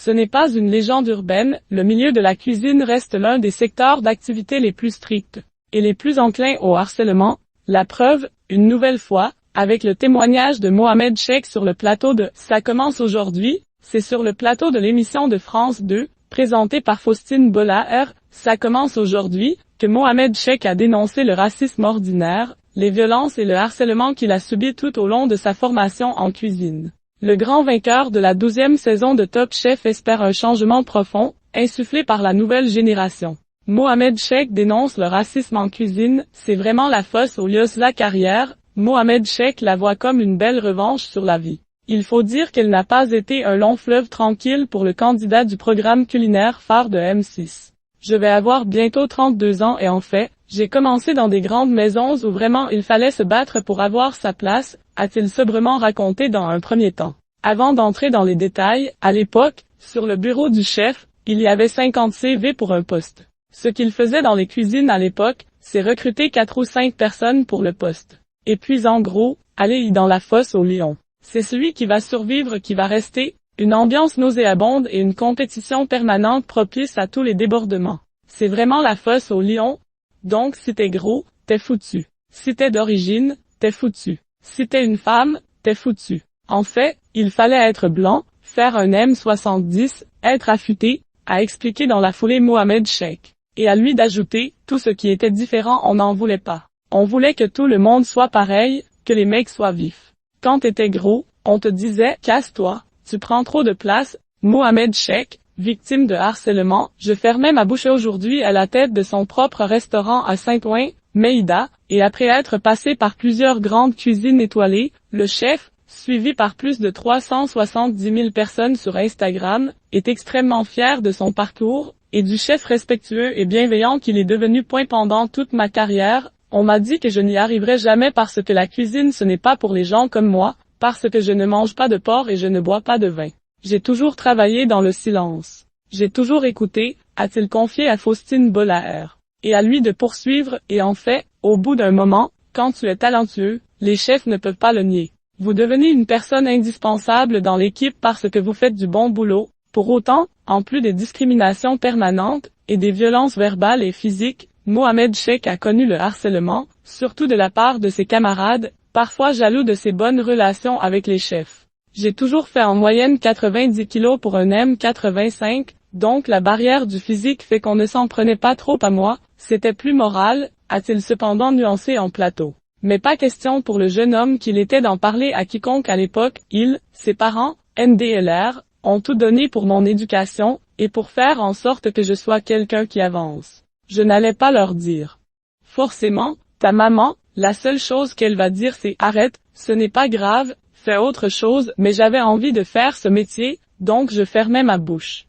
Ce n'est pas une légende urbaine, le milieu de la cuisine reste l'un des secteurs d'activité les plus stricts et les plus enclins au harcèlement. La preuve, une nouvelle fois, avec le témoignage de Mohamed Cheikh sur le plateau de « Ça commence aujourd'hui », c'est sur le plateau de l'émission de France 2, présentée par Faustine Bollaert, « Ça commence aujourd'hui », que Mohamed Cheikh a dénoncé le racisme ordinaire, les violences et le harcèlement qu'il a subi tout au long de sa formation en cuisine. Le grand vainqueur de la 12e saison de Top Chef espère un changement profond, insufflé par la nouvelle génération. Mohamed Cheikh dénonce le racisme en cuisine, c'est vraiment la fosse aux lieux la carrière. Mohamed Cheikh la voit comme une belle revanche sur la vie. Il faut dire qu'elle n'a pas été un long fleuve tranquille pour le candidat du programme culinaire phare de M6. Je vais avoir bientôt 32 ans et en fait, j'ai commencé dans des grandes maisons où vraiment il fallait se battre pour avoir sa place, a-t-il sobrement raconté dans un premier temps. Avant d'entrer dans les détails, à l'époque, sur le bureau du chef, il y avait 50 CV pour un poste. Ce qu'il faisait dans les cuisines à l'époque, c'est recruter 4 ou 5 personnes pour le poste. Et puis en gros, aller dans la fosse aux lions. C'est celui qui va survivre qui va rester, une ambiance nauséabonde et une compétition permanente propice à tous les débordements. C'est vraiment la fosse aux lions. Donc si t'es gros, t'es foutu. Si t'es d'origine, t'es foutu. Si t'es une femme, t'es foutu. En fait, il fallait être blanc, faire un M70, être affûté, a expliqué dans la foulée Mohamed Cheikh. Et à lui d'ajouter, tout ce qui était différent on n'en voulait pas. On voulait que tout le monde soit pareil, que les mecs soient vifs. Quand t'étais gros, on te disait « Casse-toi, tu prends trop de place ». Mohamed Cheikh, victime de harcèlement, je fermais ma bouche aujourd'hui à la tête de son propre restaurant à Saint-Ouen, Maïda, et après être passé par plusieurs grandes cuisines étoilées, le chef, suivi par plus de 370 000 personnes sur Instagram, est extrêmement fier de son parcours, et du chef respectueux et bienveillant qu'il est devenu. Pendant toute ma carrière, on m'a dit que je n'y arriverais jamais parce que la cuisine ce n'est pas pour les gens comme moi, parce que je ne mange pas de porc et je ne bois pas de vin. J'ai toujours travaillé dans le silence. J'ai toujours écouté, a-t-il confié à Faustine Bollaert. Et à lui de poursuivre, et en fait, au bout d'un moment, quand tu es talentueux, les chefs ne peuvent pas le nier. Vous devenez une personne indispensable dans l'équipe parce que vous faites du bon boulot. Pour autant, en plus des discriminations permanentes, et des violences verbales et physiques, Mohamed Cheikh a connu le harcèlement, surtout de la part de ses camarades, parfois jaloux de ses bonnes relations avec les chefs. J'ai toujours fait en moyenne 90 kilos pour un M85, donc la barrière du physique fait qu'on ne s'en prenait pas trop à moi, c'était plus moral, a-t-il cependant nuancé en plateau. Mais pas question pour le jeune homme qu'il était d'en parler à quiconque à l'époque, ses parents, NDLR, ont tout donné pour mon éducation, et pour faire en sorte que je sois quelqu'un qui avance. Je n'allais pas leur dire. Forcément, ta maman, la seule chose qu'elle va dire c'est « Arrête, ce n'est pas grave, fais autre chose », mais j'avais envie de faire ce métier, donc je fermais ma bouche.